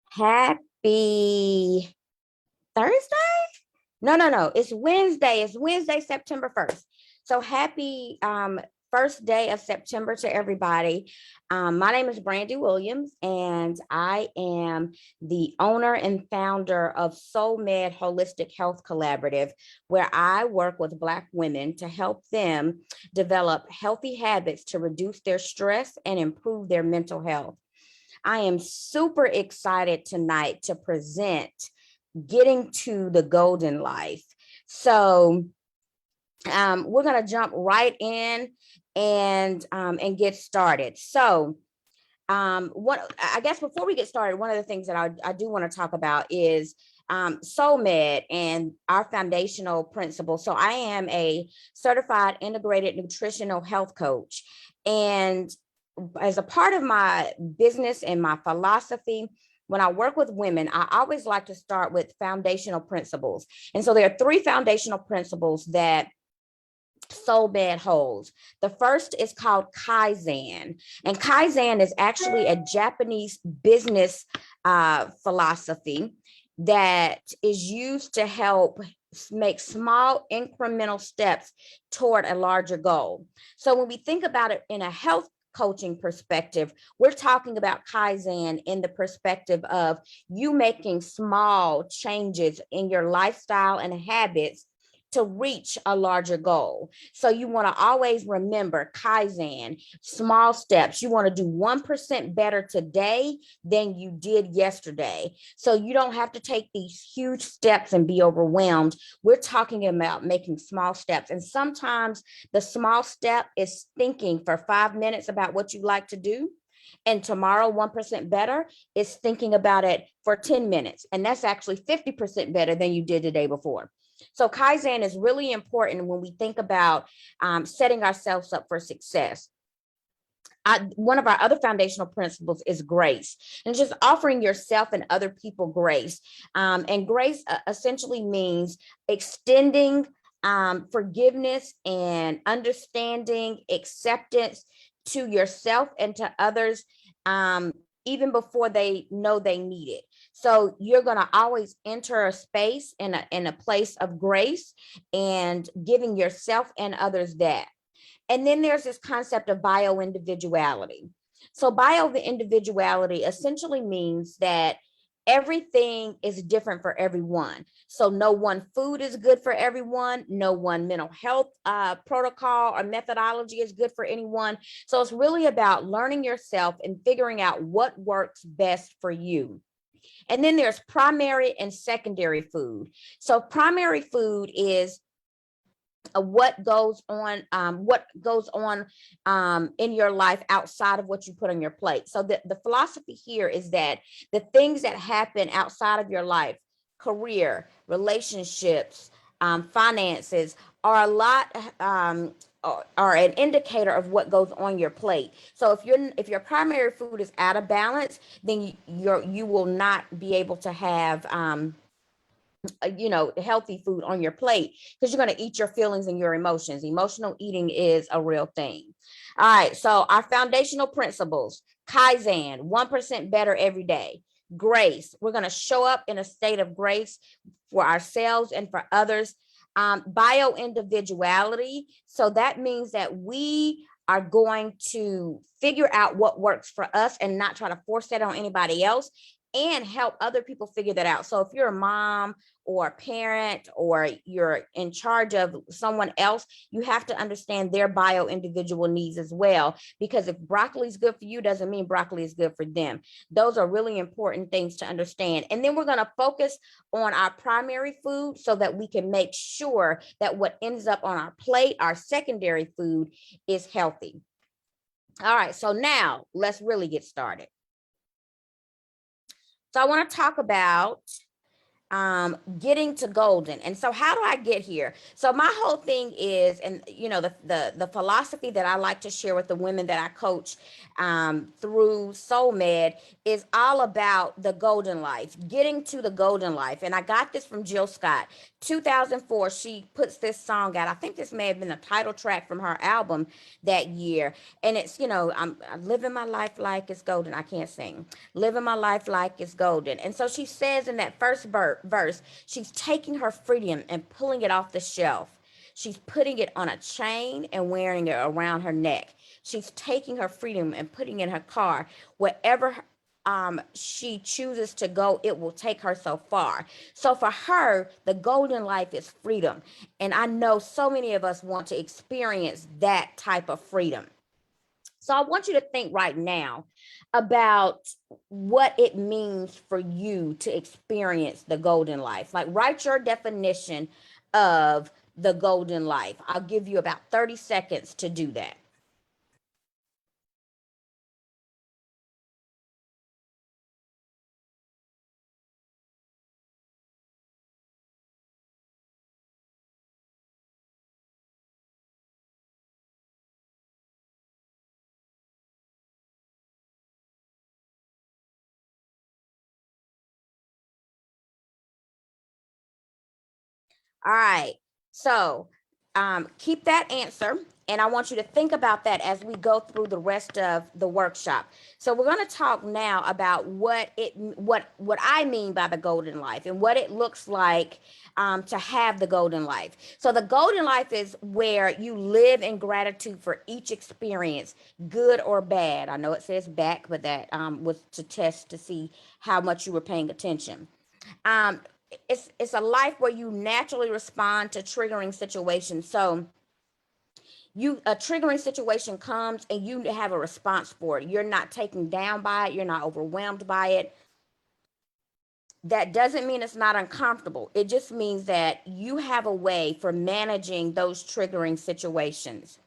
Happy Thursday? No, no, no. It's Wednesday. It's Wednesday, September 1st. So happy first day of September to everybody. My name is Brandy Williams, and I am the owner and founder of SoulMed Holistic Health Collaborative, where I work with Black women to help them develop healthy habits to reduce their stress and improve their mental health. I am super excited tonight to present Getting to the Golden Life. So we're going to jump right in and get started. So what I guess before we get started, one of the things that I do want to talk about is SoulMed and our foundational principles. So I am a certified integrated nutritional health coach, and as a part of my business and my philosophy, when I work with women, I always like to start with foundational principles. And so there are three foundational principles that SoulMed holds. The first is called Kaizen, and Kaizen is actually a Japanese business philosophy that is used to help make small incremental steps toward a larger goal. So when we think about it in a health coaching perspective, we're talking about Kaizen in the perspective of you making small changes in your lifestyle and habits to reach a larger goal. So you want to always remember Kaizen, small steps. You want to do 1% better today than you did yesterday. So you don't have to take these huge steps and be overwhelmed. We're talking about making small steps. And sometimes the small step is thinking for 5 minutes about what you like to do. And tomorrow, 1% better is thinking about it for 10 minutes. And that's actually 50% better than you did the day before. So Kaizen is really important when we think about setting ourselves up for success. One of our other foundational principles is grace, and just offering yourself and other people grace. And grace essentially means extending forgiveness and understanding, acceptance to yourself and to others, even before they know they need it. So you're going to always enter a space in a place of grace and giving yourself and others that. And then there's this concept of bio-individuality. So bio-individuality essentially means that everything is different for everyone. So no one food is good for everyone. No one mental health protocol or methodology is good for anyone. So it's really about learning yourself and figuring out what works best for you. And then there's primary and secondary food. So primary food is what goes on in your life outside of what you put on your plate. So the philosophy here is that the things that happen outside of your life, career, relationships, finances, are a lot are an indicator of what goes on your plate. So if your primary food is out of balance, then you will not be able to have healthy food on your plate, because you're going to eat your feelings and your emotions. Emotional eating is a real thing. All right, so our foundational principles: Kaizen, 1% better every day. Grace, we're going to show up in a state of grace for ourselves and for others. Bio individuality, so that means that we are going to figure out what works for us and not try to force that on anybody else, and help other people figure that out. So if you're a mom or a parent, or you're in charge of someone else, you have to understand their bio individual needs as well, because if broccoli is good for you doesn't mean broccoli is good for them. Those are really important things to understand. And then we're going to focus on our primary food so that we can make sure that what ends up on our plate, our secondary food, is healthy. All right, so now let's really get started. So I want to talk about getting to golden. And so how do I get here? So my whole thing is, and the philosophy that I like to share with the women that I coach through SoulMed is all about the golden life, getting to the golden life. And I got this from Jill Scott. 2004, she puts this song out. I think this may have been a title track from her album that year. And it's, I'm living my life like it's golden. I can't sing. Living my life like it's golden. And so she says in that first verse, she's taking her freedom and pulling it off the shelf. She's putting it on a chain and wearing it around her neck. She's taking her freedom and putting it in her car. Wherever she chooses to go, it will take her so far. So for her, the golden life is freedom. And I know so many of us want to experience that type of freedom. So I want you to think right now about what it means for you to experience the golden life. Like, write your definition of the golden life. I'll give you about 30 seconds to do that. All right. So keep that answer. And I want you to think about that as we go through the rest of the workshop. So we're going to talk now about what I mean by the golden life and what it looks like to have the golden life. So the golden life is where you live in gratitude for each experience, good or bad. I know it says back, but that was to test to see how much you were paying attention. Um, it's a life where you naturally respond to triggering situations. So you a triggering situation comes and you have a response for it. You're not taken down by it. You're not overwhelmed by it. That doesn't mean it's not uncomfortable. It just means that you have a way for managing those triggering situations.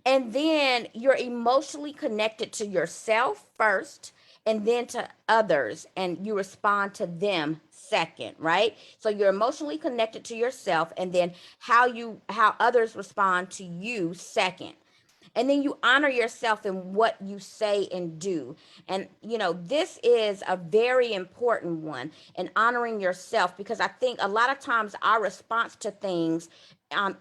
And then you're emotionally connected to yourself first and then to others, and you respond to them second, right? So you're emotionally connected to yourself and then how others respond to you second. And then you honor yourself in what you say and do. And this is a very important one, in honoring yourself, because I think a lot of times our response to things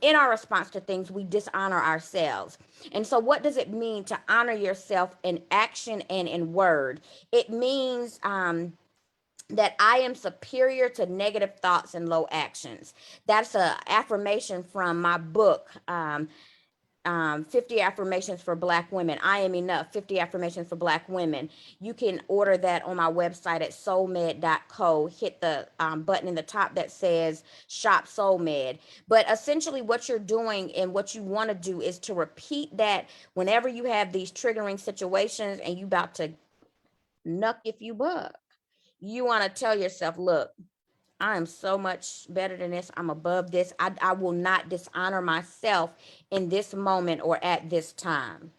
in our response to things, we dishonor ourselves. And so what does it mean to honor yourself in action and in word? It means that I am superior to negative thoughts and low actions. That's a affirmation from my book, 50 affirmations for Black women. I am enough. 50 affirmations for Black women. You can order that on my website at soulmed.co. Hit the button in the top that says shop SoulMed. But essentially what you're doing and what you want to do is to repeat that whenever you have these triggering situations and you about to nuck if you buck. You want to tell yourself, look, I am so much better than this. I'm above this. I will not dishonor myself in this moment or at this time.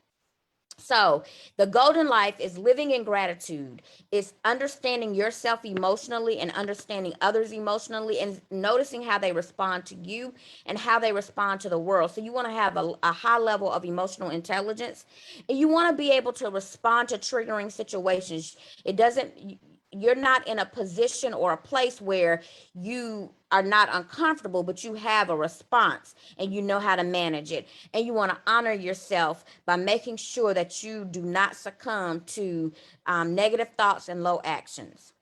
So, the golden life is living in gratitude, is understanding yourself emotionally and understanding others emotionally and noticing how they respond to you and how they respond to the world. So, you want to have a high level of emotional intelligence and you want to be able to respond to triggering situations. It doesn't, you're not in a position or a place where you are not uncomfortable, but you have a response and you know how to manage it. And you want to honor yourself by making sure that you do not succumb to negative thoughts and low actions.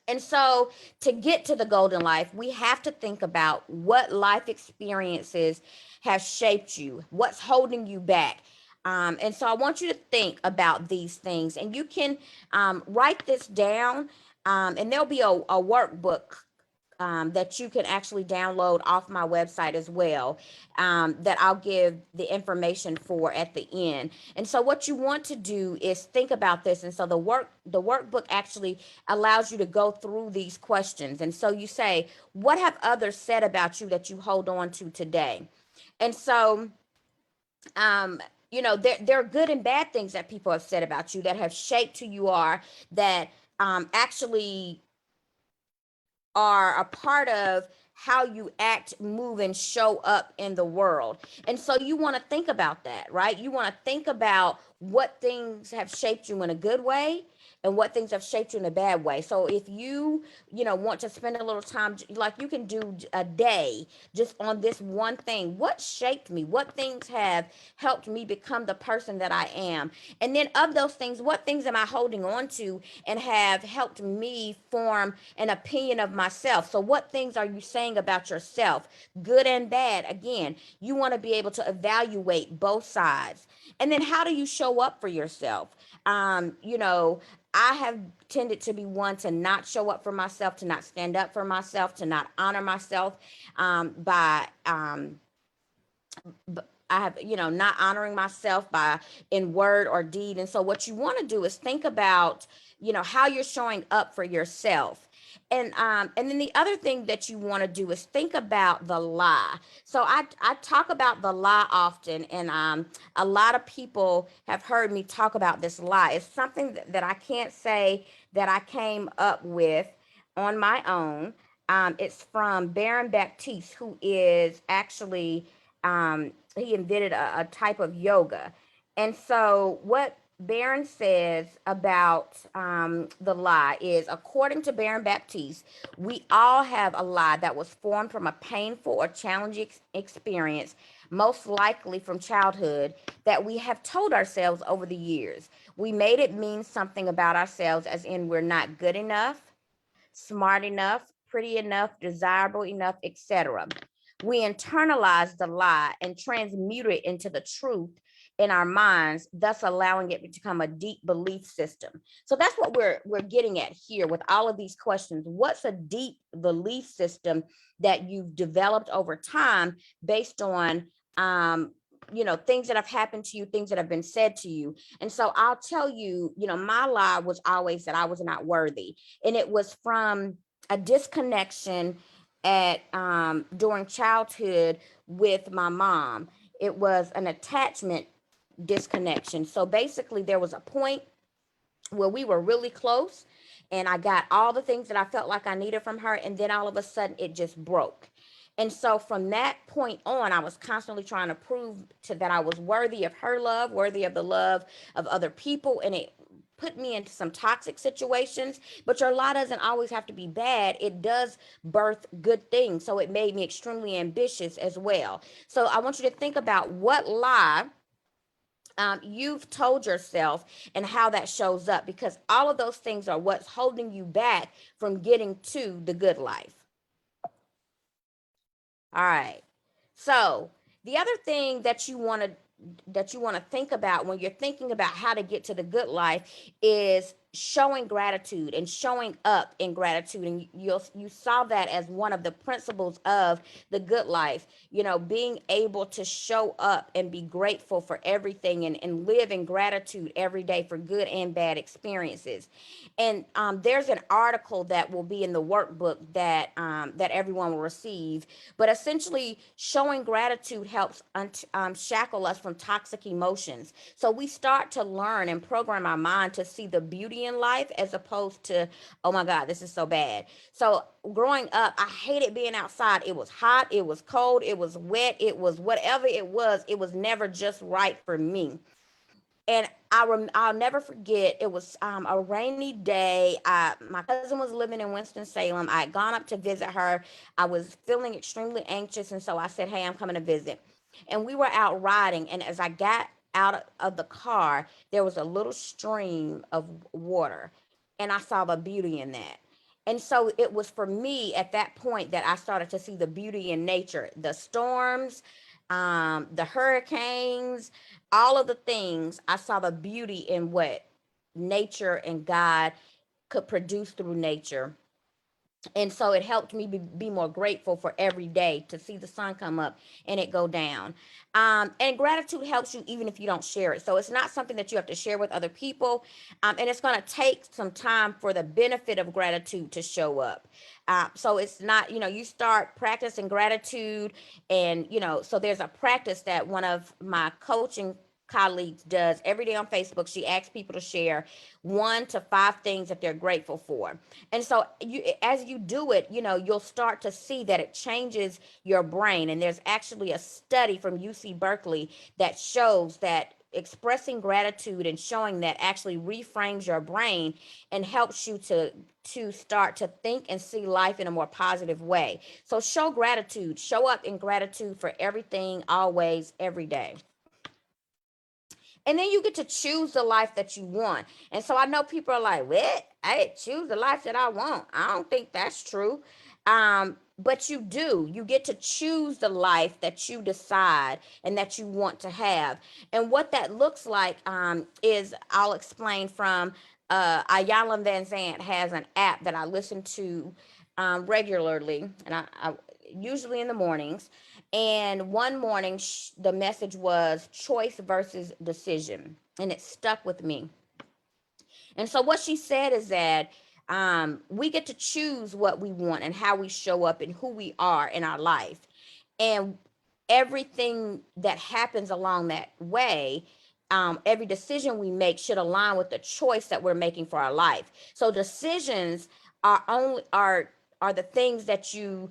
And so, to get to the golden life, we have to think about what life experiences have shaped you, what's holding you back. And so, I want you to think about these things, and you can write this down, and there'll be a workbook that you can actually download off my website as well, that I'll give the information for at the end. And so what you want to do is think about this. And so the workbook actually allows you to go through these questions. And so you say, what have others said about you that you hold on to today? And so there are good and bad things that people have said about you that have shaped who you are, that actually are a part of how you act, move, and show up in the world. And so you want to think about that, right? You want to think about what things have shaped you in a good way and what things have shaped you in a bad way. So if you want to spend a little time, like you can do a day just on this one thing. What shaped me? What things have helped me become the person that I am? And then of those things, what things am I holding on to and have helped me form an opinion of myself? So what things are you saying about yourself, good and bad? Again, you want to be able to evaluate both sides. And then how do you show up for yourself? You know, I have tended to be one to not show up for myself, to not stand up for myself, to not honor myself by I have, not honoring myself by in word or deed. And so what you want to do is think about, how you're showing up for yourself. And then the other thing that you want to do is think about the lie. So I talk about the lie often, and a lot of people have heard me talk about this lie. It's something that I can't say that I came up with on my own. It's from Baron Baptiste, who is actually he invented a type of yoga. And so what Baron says about the lie is, according to Baron Baptiste, we all have a lie that was formed from a painful or challenging experience, most likely from childhood, that we have told ourselves over the years. We made it mean something about ourselves, as in we're not good enough, smart enough, pretty enough, desirable enough, etc. We internalize the lie and transmute it into the truth in our minds, thus allowing it to become a deep belief system. So that's what we're getting at here with all of these questions. What's a deep belief system that you've developed over time based on things that have happened to you, things that have been said to you? And so I'll tell you, my lie was always that I was not worthy. And it was from a disconnection at during childhood with my mom. It was an attachment disconnection. So basically there was a point where we were really close and I got all the things that I felt like I needed from her, and then all of a sudden it just broke. And so from that point on, I was constantly trying to prove to that I was worthy of her love, worthy of the love of other people, and it put me into some toxic situations. But your lie doesn't always have to be bad. It does birth good things. So it made me extremely ambitious as well. So I want you to think about what lie you've told yourself and how that shows up, because all of those things are what's holding you back from getting to the good life. All right. So the other thing that you want to think about when you're thinking about how to get to the good life is showing gratitude and showing up in gratitude. And you saw that as one of the principles of the good life, being able to show up and be grateful for everything, and live in gratitude every day for good and bad experiences. And there's an article that will be in the workbook that everyone will receive. But essentially, showing gratitude helps shackle us from toxic emotions. So we start to learn and program our mind to see the beauty in life as opposed to, oh my God, this is so bad. So growing up, I hated being outside. It was hot, it was cold, it was wet, it was whatever it was never just right for me. And I'll never forget. It was a rainy day. My cousin was living in Winston Salem. I had gone up to visit her. I was feeling extremely anxious, and so I said, "Hey, I'm coming to visit." And we were out riding, and as I got out of the car, there was a little stream of water, and I saw the beauty in that. And so it was for me at that point that I started to see the beauty in nature, the storms, the hurricanes, all of the things. I saw the beauty in what nature and God could produce through nature. And so it helped me be more grateful for every day, to see the sun come up and it go down. And gratitude helps you even if you don't share it. So it's not something that you have to share with other people. And it's going to take some time for the benefit of gratitude to show up. So it's not, you start practicing gratitude, and so there's a practice that one of my coaching colleagues does every day on Facebook. She asks people to share 1 to 5 things that they're grateful for. And so you, as you do it, you'll start to see that it changes your brain. And there's actually a study from UC Berkeley that shows that expressing gratitude and showing that actually reframes your brain and helps you to start to think and see life in a more positive way. So show gratitude, show up in gratitude for everything, always, every day. And then you get to choose the life that you want. And so I know people are like, what? I choose the life that I want. I don't think that's true. But you do. You get to choose the life that you decide and that you want to have. And what that looks like is I'll explain from Ayala Van Zant has an app that I listen to regularly, and I usually in the mornings. And one morning, the message was choice versus decision, and it stuck with me. And so, what she said is that we get to choose what we want and how we show up and who we are in our life. And everything that happens along that way, every decision we make should align with the choice that we're making for our life. So decisions are the things that you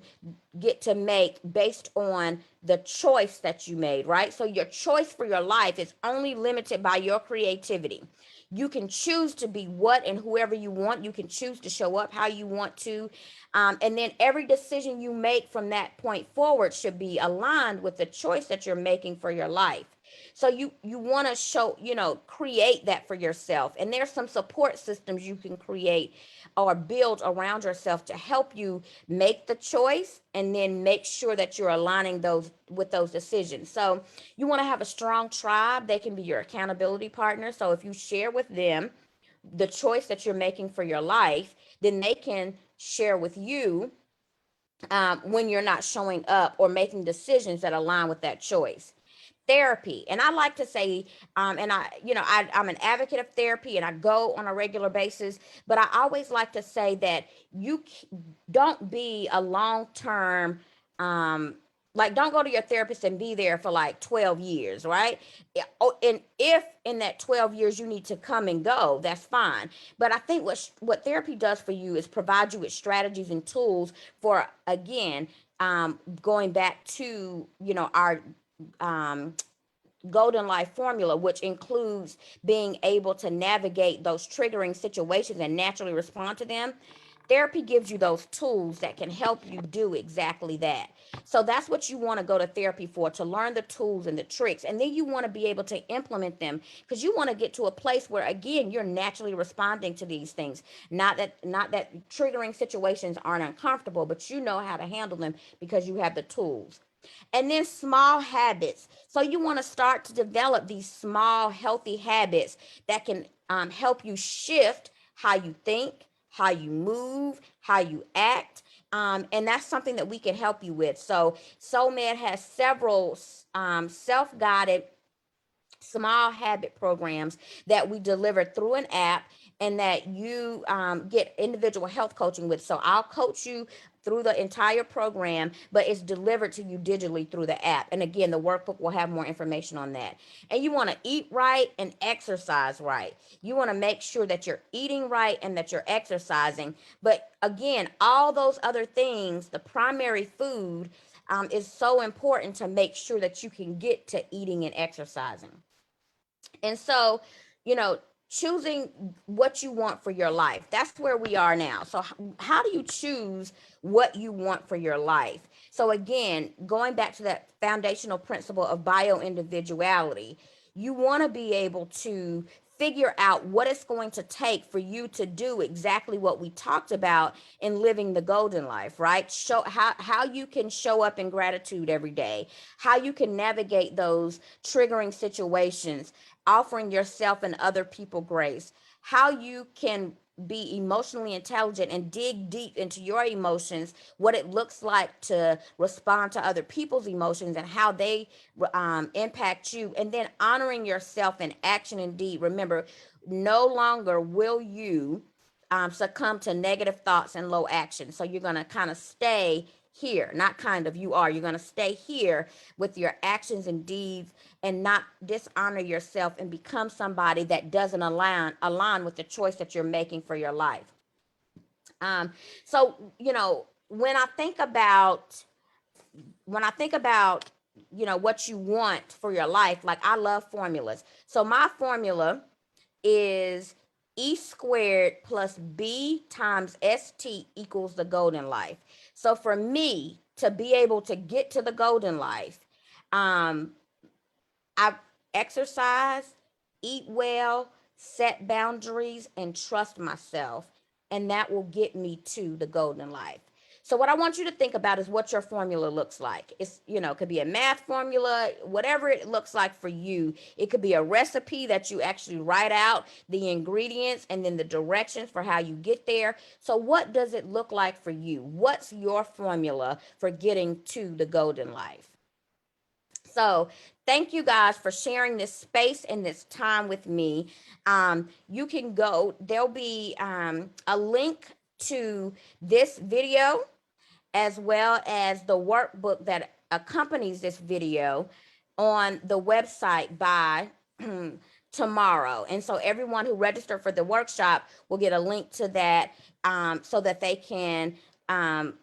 get to make based on the choice that you made, right? So your choice for your life is only limited by your creativity. You can choose to be what and whoever you want. You can choose to show up how you want to. And then every decision you make from that point forward should be aligned with the choice that you're making for your life. So you want to show, create that for yourself. And there's some support systems you can create or build around yourself to help you make the choice and then make sure that you're aligning those with those decisions. So you want to have a strong tribe. They can be your accountability partner. So if you share with them the choice that you're making for your life, then they can share with you when you're not showing up or making decisions that align with that choice. Therapy, and I like to say, and I'm an advocate of therapy and I go on a regular basis, but I always like to say that don't be a long-term, like, don't go to your therapist and be there for like 12 years, right? Oh, and if in that 12 years you need to come and go, that's fine. But I think what therapy does for you is provide you with strategies and tools for, again, going back to, our um, golden life formula, which includes being able to navigate those triggering situations and naturally respond to them. Therapy gives you those tools that can help you do exactly that. So that's what you want to go to therapy for, to learn the tools and the tricks. And then you want to be able to implement them because you want to get to a place where, again, you're naturally responding to these things. Not that triggering situations aren't uncomfortable, but you know how to handle them because you have the tools. And then small habits. So you want to start to develop these small, healthy habits that can help you shift how you think, how you move, how you act. And that's something that we can help you with. So SoulMed has several self-guided small habit programs that we deliver through an app and that you get individual health coaching with. So I'll coach you through the entire program, but it's delivered to you digitally through the app. And again, the workbook will have more information on that. And you want to eat right and exercise right. You want to make sure that you're eating right and that you're exercising. But again, all those other things, the primary food is so important to make sure that you can get to eating and exercising. And so, you know, choosing what you want for your life, that's where we are now. So, how do you choose what you want for your life? So, again, going back to that foundational principle of bio individuality, you want to be able to figure out what it's going to take for you to do exactly what we talked about in living the golden life, right? Show how you can show up in gratitude every day, how you can navigate those triggering situations, offering yourself and other people grace, how you can be emotionally intelligent and dig deep into your emotions, what it looks like to respond to other people's emotions and how they impact you, and then honoring yourself in action and deed. Remember, no longer will you succumb to negative thoughts and low action. So you're going to kind of stay here, not kind of, you are. You're going to stay here with your actions and deeds and not dishonor yourself and become somebody that doesn't align with the choice that you're making for your life. So, when I think about what you want for your life, like, I love formulas. So my formula is E² plus B times ST equals the golden life. So for me to be able to get to the golden life, um, I exercise, eat well, set boundaries, and trust myself. And that will get me to the golden life. So what I want you to think about is what your formula looks like. It could be a math formula, whatever it looks like for you. It could be a recipe that you actually write out the ingredients and then the directions for how you get there. So what does it look like for you? What's your formula for getting to the golden life? So thank you guys for sharing this space and this time with me. You can go, there'll be a link to this video as well as the workbook that accompanies this video on the website by tomorrow. And so everyone who registered for the workshop will get a link to that, so that they can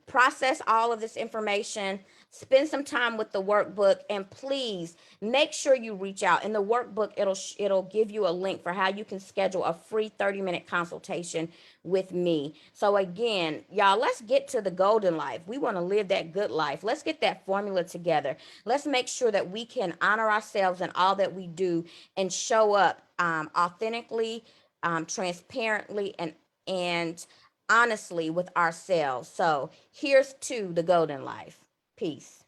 process all of this information, spend some time with the workbook, and please make sure you reach out. In the workbook, it'll give you a link for how you can schedule a free 30-minute consultation with me. So again, y'all, let's get to the golden life. We want to live that good life. Let's get that formula together. Let's make sure that we can honor ourselves in all that we do and show up authentically, transparently, and honestly with ourselves. So here's to the golden life. Peace.